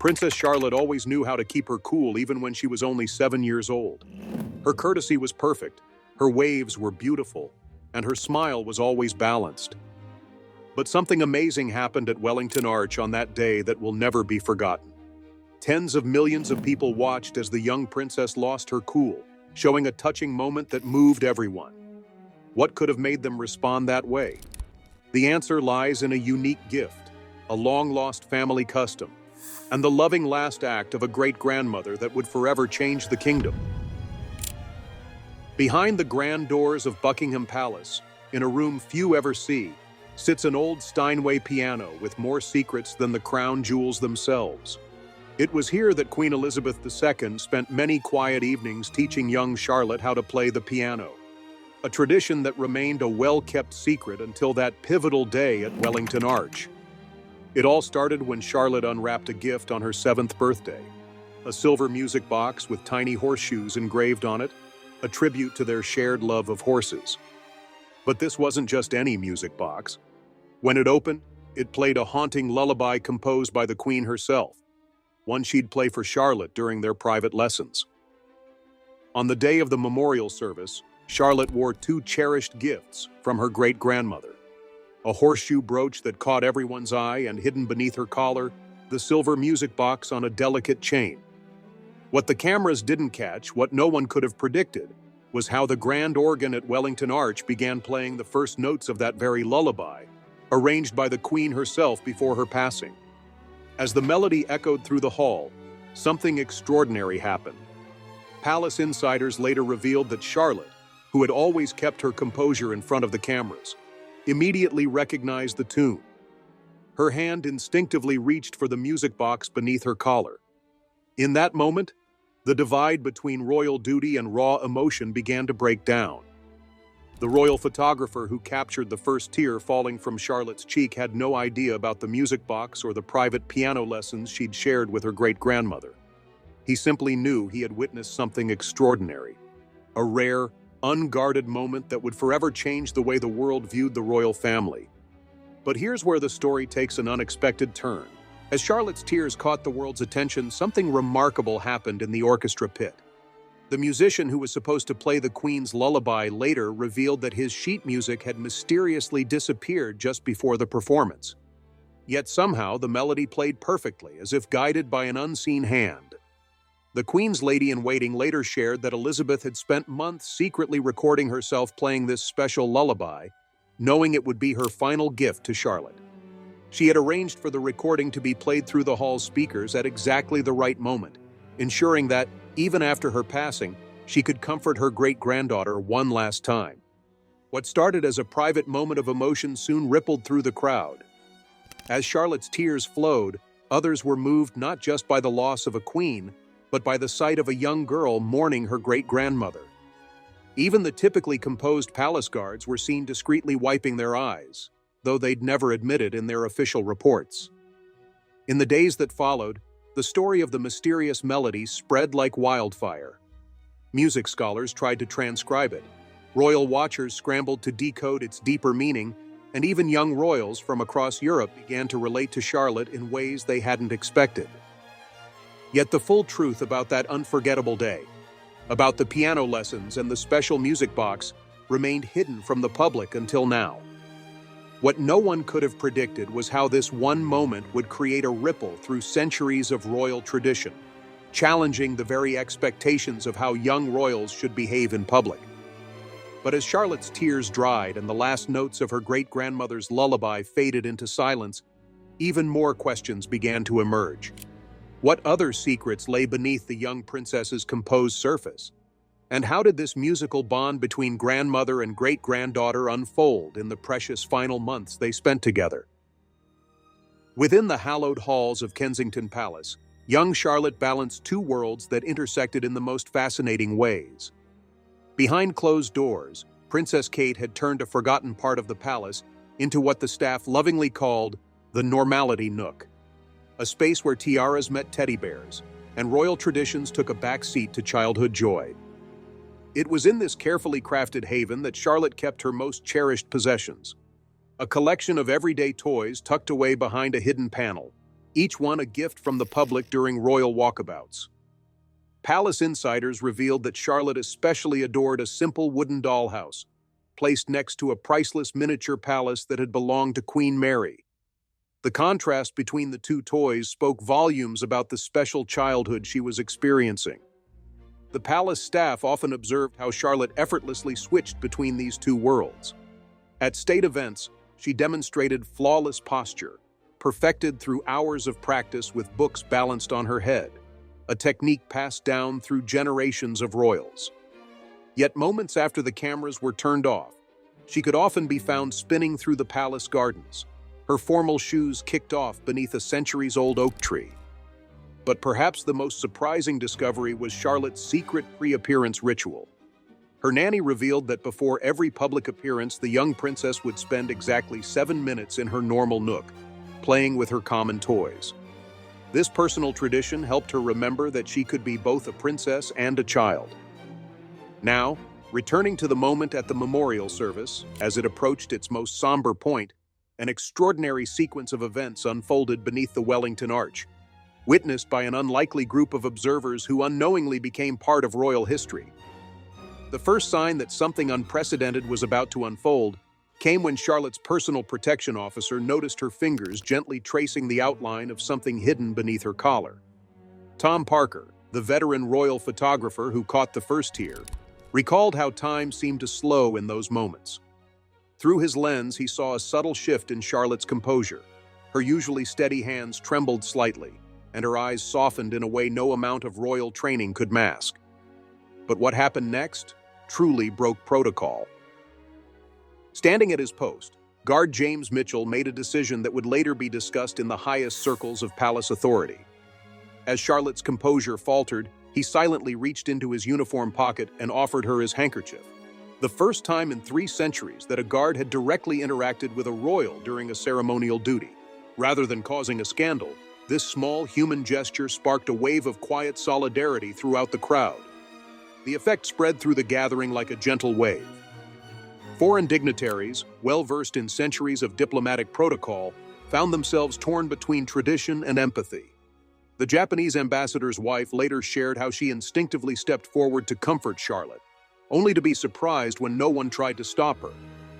Princess Charlotte always knew how to keep her cool even when she was only 7 years old. Her courtesy was perfect, her waves were beautiful, and her smile was always balanced. But something amazing happened at Wellington Arch on that day that will never be forgotten. Tens of millions of people watched as the young princess lost her cool, showing a touching moment that moved everyone. What could have made them respond that way? The answer lies in a unique gift, a long-lost family custom, and the loving last act of a great-grandmother that would forever change the kingdom. Behind the grand doors of Buckingham Palace, in a room few ever see, sits an old Steinway piano with more secrets than the crown jewels themselves. It was here that Queen Elizabeth II spent many quiet evenings teaching young Charlotte how to play the piano, a tradition that remained a well-kept secret until that pivotal day at Wellington Arch. It all started when Charlotte unwrapped a gift on her 7th birthday, a silver music box with tiny horseshoes engraved on it, a tribute to their shared love of horses. But this wasn't just any music box. When it opened, it played a haunting lullaby composed by the Queen herself, one she'd play for Charlotte during their private lessons. On the day of the memorial service, Charlotte wore 2 cherished gifts from her great-grandmother: a horseshoe brooch that caught everyone's eye, and hidden beneath her collar, the silver music box on a delicate chain. What the cameras didn't catch, what no one could have predicted, was how the grand organ at Wellington Arch began playing the first notes of that very lullaby, arranged by the Queen herself before her passing. As the melody echoed through the hall, something extraordinary happened. Palace insiders later revealed that Charlotte, who had always kept her composure in front of the cameras, immediately recognized the tune. Her hand instinctively reached for the music box beneath her collar. In that moment, the divide between royal duty and raw emotion began to break down. The royal photographer who captured the first tear falling from Charlotte's cheek had no idea about the music box or the private piano lessons she'd shared with her great-grandmother. He simply knew he had witnessed something extraordinary, a rare, unguarded moment that would forever change the way the world viewed the royal family. But here's where the story takes an unexpected turn. As Charlotte's tears caught the world's attention, something remarkable happened in the orchestra pit. The musician who was supposed to play the Queen's lullaby later revealed that his sheet music had mysteriously disappeared just before the performance. Yet somehow the melody played perfectly, as if guided by an unseen hand. The Queen's lady-in-waiting later shared that Elizabeth had spent months secretly recording herself playing this special lullaby, knowing it would be her final gift to Charlotte. She had arranged for the recording to be played through the hall's speakers at exactly the right moment, ensuring that, even after her passing, she could comfort her great-granddaughter one last time. What started as a private moment of emotion soon rippled through the crowd. As Charlotte's tears flowed, others were moved not just by the loss of a queen, but by the sight of a young girl mourning her great-grandmother. Even the typically composed palace guards were seen discreetly wiping their eyes, though they'd never admit it in their official reports. In the days that followed, the story of the mysterious melody spread like wildfire. Music scholars tried to transcribe it, royal watchers scrambled to decode its deeper meaning, and even young royals from across Europe began to relate to Charlotte in ways they hadn't expected. Yet the full truth about that unforgettable day, about the piano lessons and the special music box, remained hidden from the public until now. What no one could have predicted was how this one moment would create a ripple through centuries of royal tradition, challenging the very expectations of how young royals should behave in public. But as Charlotte's tears dried and the last notes of her great-grandmother's lullaby faded into silence, even more questions began to emerge. What other secrets lay beneath the young princess's composed surface? And how did this musical bond between grandmother and great-granddaughter unfold in the precious final months they spent together? Within the hallowed halls of Kensington Palace, young Charlotte balanced 2 worlds that intersected in the most fascinating ways. Behind closed doors, Princess Kate had turned a forgotten part of the palace into what the staff lovingly called the normality Nook, a space where tiaras met teddy bears, and royal traditions took a back seat to childhood joy. It was in this carefully crafted haven that Charlotte kept her most cherished possessions, a collection of everyday toys tucked away behind a hidden panel, each one a gift from the public during royal walkabouts. Palace insiders revealed that Charlotte especially adored a simple wooden dollhouse, placed next to a priceless miniature palace that had belonged to Queen Mary. The contrast between the two toys spoke volumes about the special childhood she was experiencing. The palace staff often observed how Charlotte effortlessly switched between these two worlds. At state events, she demonstrated flawless posture, perfected through hours of practice with books balanced on her head, a technique passed down through generations of royals. Yet moments after the cameras were turned off, she could often be found spinning through the palace gardens, her formal shoes kicked off beneath a centuries-old oak tree. But perhaps the most surprising discovery was Charlotte's secret pre-appearance ritual. Her nanny revealed that before every public appearance, the young princess would spend exactly 7 minutes in her normal nook, playing with her common toys. This personal tradition helped her remember that she could be both a princess and a child. Now, returning to the moment at the memorial service, as it approached its most somber point, an extraordinary sequence of events unfolded beneath the Wellington Arch, witnessed by an unlikely group of observers who unknowingly became part of royal history. The first sign that something unprecedented was about to unfold came when Charlotte's personal protection officer noticed her fingers gently tracing the outline of something hidden beneath her collar. Tom Parker, the veteran royal photographer who caught the first tear, recalled how time seemed to slow in those moments. Through his lens, he saw a subtle shift in Charlotte's composure. Her usually steady hands trembled slightly, and her eyes softened in a way no amount of royal training could mask. But what happened next truly broke protocol. Standing at his post, Guard James Mitchell made a decision that would later be discussed in the highest circles of palace authority. As Charlotte's composure faltered, he silently reached into his uniform pocket and offered her his handkerchief. The first time in 3 centuries that a guard had directly interacted with a royal during a ceremonial duty. Rather than causing a scandal, this small human gesture sparked a wave of quiet solidarity throughout the crowd. The effect spread through the gathering like a gentle wave. Foreign dignitaries, well-versed in centuries of diplomatic protocol, found themselves torn between tradition and empathy. The Japanese ambassador's wife later shared how she instinctively stepped forward to comfort Charlotte, only to be surprised when no one tried to stop her,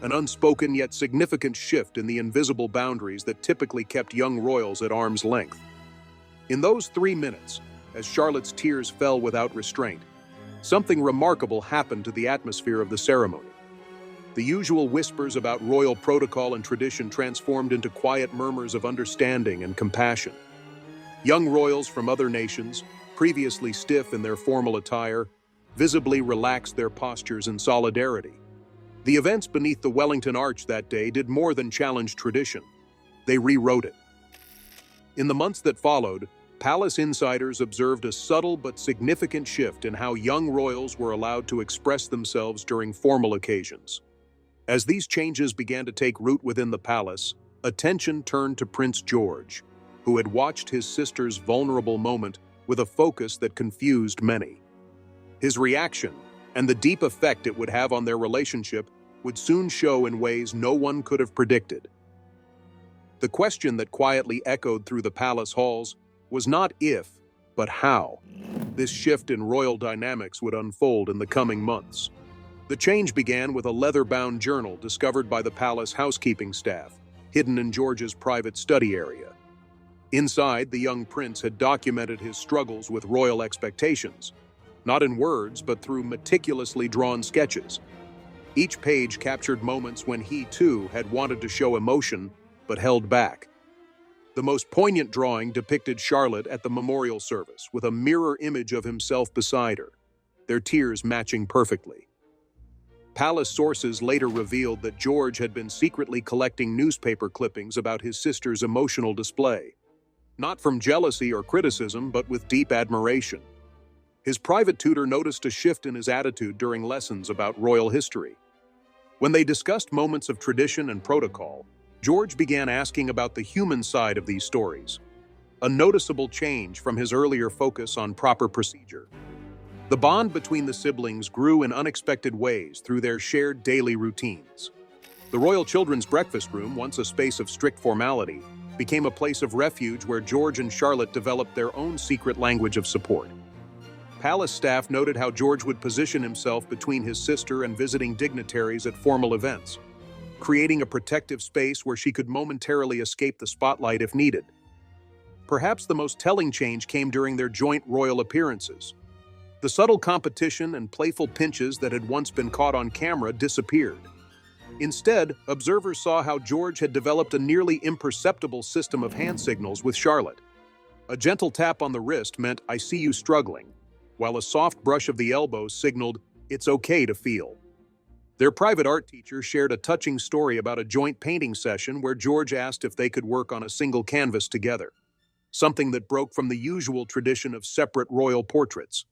an unspoken yet significant shift in the invisible boundaries that typically kept young royals at arm's length. In those 3 minutes, as Charlotte's tears fell without restraint, something remarkable happened to the atmosphere of the ceremony. The usual whispers about royal protocol and tradition transformed into quiet murmurs of understanding and compassion. Young royals from other nations, previously stiff in their formal attire, visibly relaxed their postures in solidarity. The events beneath the Wellington Arch that day did more than challenge tradition. They rewrote it. In the months that followed, palace insiders observed a subtle but significant shift in how young royals were allowed to express themselves during formal occasions. As these changes began to take root within the palace, attention turned to Prince George, who had watched his sister's vulnerable moment with a focus that confused many. His reaction, and the deep effect it would have on their relationship, would soon show in ways no one could have predicted. The question that quietly echoed through the palace halls was not if, but how this shift in royal dynamics would unfold in the coming months. The change began with a leather-bound journal discovered by the palace housekeeping staff, hidden in George's private study area. Inside, the young prince had documented his struggles with royal expectations, not in words, but through meticulously drawn sketches. Each page captured moments when he, too, had wanted to show emotion, but held back. The most poignant drawing depicted Charlotte at the memorial service, with a mirror image of himself beside her, their tears matching perfectly. Palace sources later revealed that George had been secretly collecting newspaper clippings about his sister's emotional display, not from jealousy or criticism, but with deep admiration. His private tutor noticed a shift in his attitude during lessons about royal history. When they discussed moments of tradition and protocol, George began asking about the human side of these stories, a noticeable change from his earlier focus on proper procedure. The bond between the siblings grew in unexpected ways through their shared daily routines. The royal children's breakfast room, once a space of strict formality, became a place of refuge where George and Charlotte developed their own secret language of support. Palace staff noted how George would position himself between his sister and visiting dignitaries at formal events, creating a protective space where she could momentarily escape the spotlight if needed. Perhaps the most telling change came during their joint royal appearances. The subtle competition and playful pinches that had once been caught on camera disappeared. Instead, observers saw how George had developed a nearly imperceptible system of hand signals with Charlotte. A gentle tap on the wrist meant, "I see you struggling," while a soft brush of the elbow signaled, "It's okay to feel." Their private art teacher shared a touching story about a joint painting session where George asked if they could work on a single canvas together, something that broke from the usual tradition of separate royal portraits.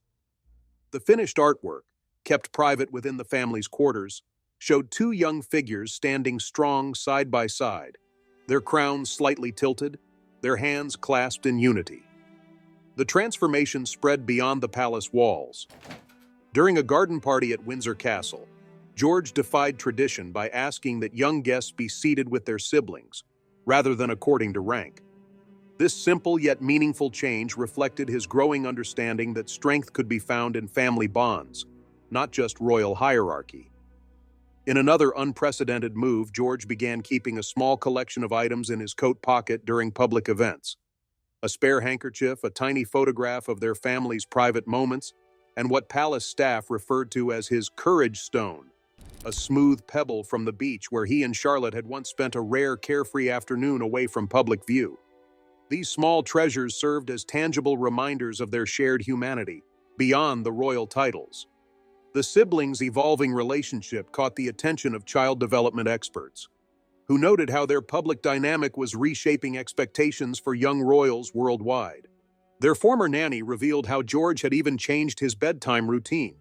The finished artwork, kept private within the family's quarters, showed two young figures standing strong side by side, their crowns slightly tilted, their hands clasped in unity. The transformation spread beyond the palace walls. During a garden party at Windsor Castle, George defied tradition by asking that young guests be seated with their siblings, rather than according to rank. This simple yet meaningful change reflected his growing understanding that strength could be found in family bonds, not just royal hierarchy. In another unprecedented move, George began keeping a small collection of items in his coat pocket during public events. A spare handkerchief, a tiny photograph of their family's private moments, and what palace staff referred to as his courage stone, a smooth pebble from the beach where he and Charlotte had once spent a rare, carefree afternoon away from public view. These small treasures served as tangible reminders of their shared humanity, beyond the royal titles. The siblings' evolving relationship caught the attention of child development experts, who noted how their public dynamic was reshaping expectations for young royals worldwide. Their former nanny revealed how George had even changed his bedtime routine.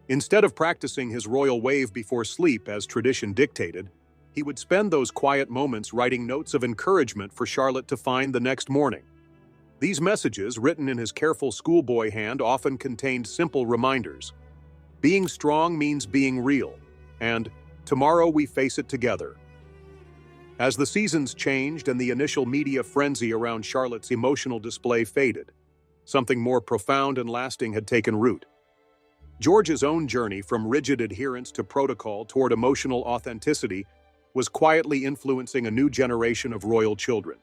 Instead of practicing his royal wave before sleep as tradition dictated, he would spend those quiet moments writing notes of encouragement for Charlotte to find the next morning. These messages, written in his careful schoolboy hand, often contained simple reminders. Being strong means being real, and tomorrow we face it together. As the seasons changed and the initial media frenzy around Charlotte's emotional display faded, something more profound and lasting had taken root. George's own journey from rigid adherence to protocol toward emotional authenticity was quietly influencing a new generation of royal children.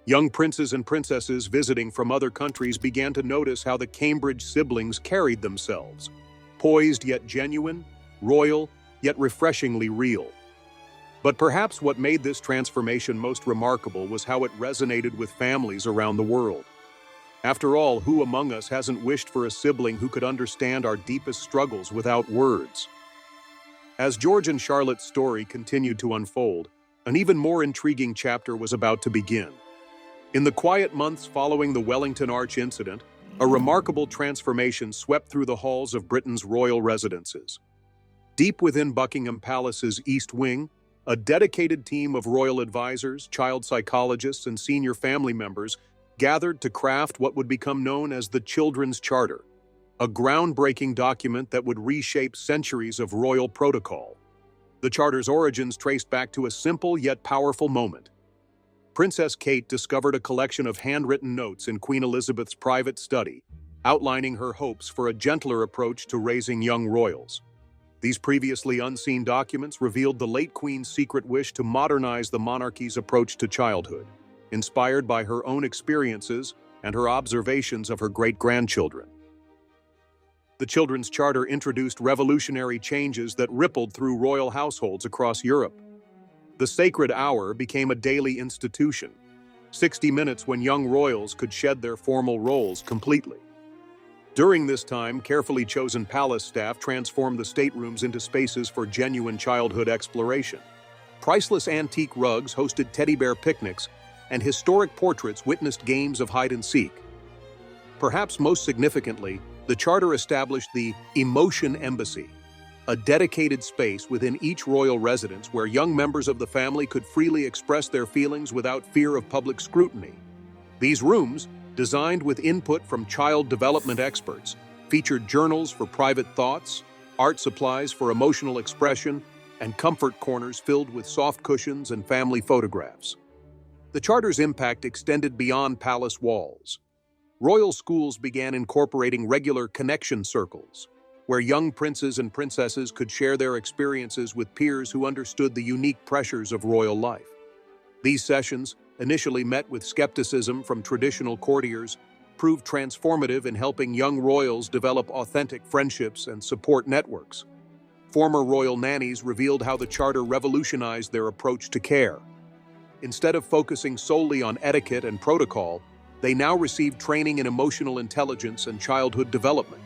Young princes and princesses visiting from other countries began to notice how the Cambridge siblings carried themselves, poised yet genuine, royal yet refreshingly real. But perhaps what made this transformation most remarkable was how it resonated with families around the world. After all, who among us hasn't wished for a sibling who could understand our deepest struggles without words? As George and Charlotte's story continued to unfold, an even more intriguing chapter was about to begin. In the quiet months following the Wellington Arch incident, a remarkable transformation swept through the halls of Britain's royal residences. Deep within Buckingham Palace's East Wing, a dedicated team of royal advisors, child psychologists, and senior family members gathered to craft what would become known as the Children's Charter, a groundbreaking document that would reshape centuries of royal protocol. The Charter's origins traced back to a simple yet powerful moment. Princess Kate discovered a collection of handwritten notes in Queen Elizabeth's private study, outlining her hopes for a gentler approach to raising young royals. These previously unseen documents revealed the late Queen's secret wish to modernize the monarchy's approach to childhood, inspired by her own experiences and her observations of her great-grandchildren. The Children's Charter introduced revolutionary changes that rippled through royal households across Europe. The sacred hour became a daily institution, 60 minutes when young royals could shed their formal roles completely. During this time, carefully chosen palace staff transformed the staterooms into spaces for genuine childhood exploration. Priceless antique rugs hosted teddy bear picnics, and historic portraits witnessed games of hide-and-seek. Perhaps most significantly, the Charter established the Emotion Embassy, a dedicated space within each royal residence where young members of the family could freely express their feelings without fear of public scrutiny. These rooms, designed with input from child development experts, featured journals for private thoughts, art supplies for emotional expression, and comfort corners filled with soft cushions and family photographs. The charter's impact extended beyond palace walls. Royal schools began incorporating regular connection circles, where young princes and princesses could share their experiences with peers who understood the unique pressures of royal life. These sessions, initially met with skepticism from traditional courtiers, proved transformative in helping young royals develop authentic friendships and support networks. Former royal nannies revealed how the charter revolutionized their approach to care. Instead of focusing solely on etiquette and protocol, they now received training in emotional intelligence and childhood development.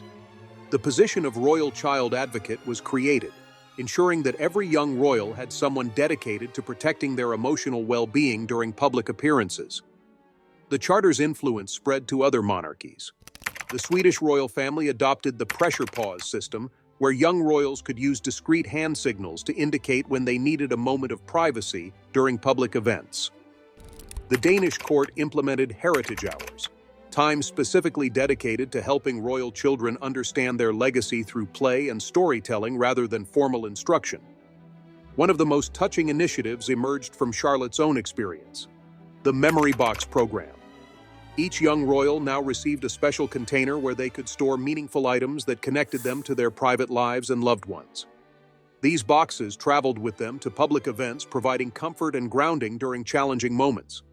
The position of Royal Child Advocate was created, ensuring that every young royal had someone dedicated to protecting their emotional well-being during public appearances. The charter's influence spread to other monarchies. The Swedish royal family adopted the pressure pause system, where young royals could use discreet hand signals to indicate when they needed a moment of privacy during public events. The Danish court implemented heritage hours, time specifically dedicated to helping royal children understand their legacy through play and storytelling rather than formal instruction. One of the most touching initiatives emerged from Charlotte's own experience: the Memory Box program. Each young royal now received a special container where they could store meaningful items that connected them to their private lives and loved ones. These boxes traveled with them to public events, providing comfort and grounding during challenging moments.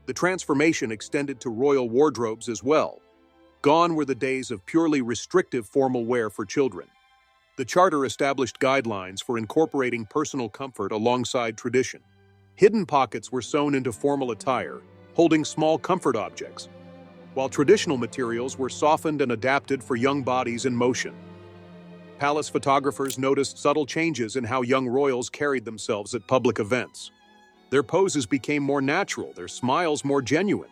The transformation extended to royal wardrobes as well. Gone were the days of purely restrictive formal wear for children. The charter established guidelines for incorporating personal comfort alongside tradition. Hidden pockets were sewn into formal attire, holding small comfort objects, while traditional materials were softened and adapted for young bodies in motion. Palace photographers noticed subtle changes in how young royals carried themselves at public events. Their poses became more natural, their smiles more genuine.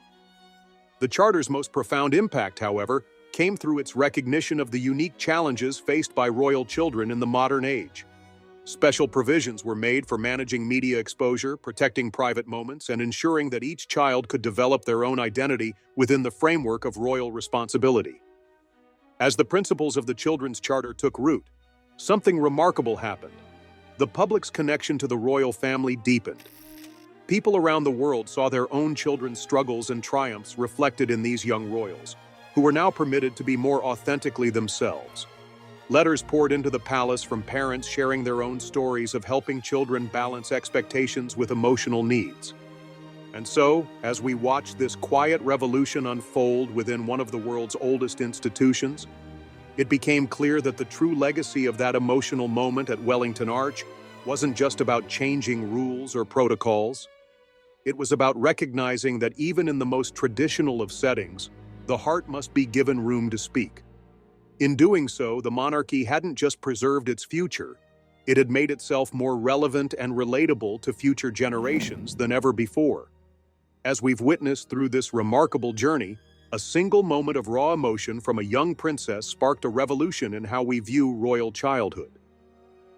The charter's most profound impact, however, came through its recognition of the unique challenges faced by royal children in the modern age. Special provisions were made for managing media exposure, protecting private moments, and ensuring that each child could develop their own identity within the framework of royal responsibility. As the principles of the Children's Charter took root, something remarkable happened. The public's connection to the royal family deepened. People around the world saw their own children's struggles and triumphs reflected in these young royals, who were now permitted to be more authentically themselves. Letters poured into the palace from parents sharing their own stories of helping children balance expectations with emotional needs. And so, as we watch this quiet revolution unfold within one of the world's oldest institutions, it became clear that the true legacy of that emotional moment at Wellington Arch wasn't just about changing rules or protocols. It was about recognizing that even in the most traditional of settings, the heart must be given room to speak. In doing so, the monarchy hadn't just preserved its future, it had made itself more relevant and relatable to future generations than ever before. As we've witnessed through this remarkable journey, a single moment of raw emotion from a young princess sparked a revolution in how we view royal childhood.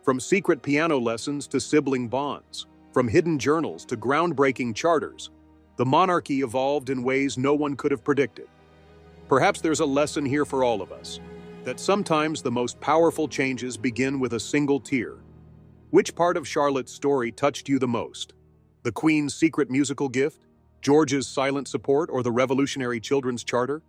From secret piano lessons to sibling bonds, from hidden journals to groundbreaking charters, the monarchy evolved in ways no one could have predicted. Perhaps there's a lesson here for all of us, that sometimes the most powerful changes begin with a single tear. Which part of Charlotte's story touched you the most? The Queen's secret musical gift, George's silent support, or the revolutionary Children's Charter?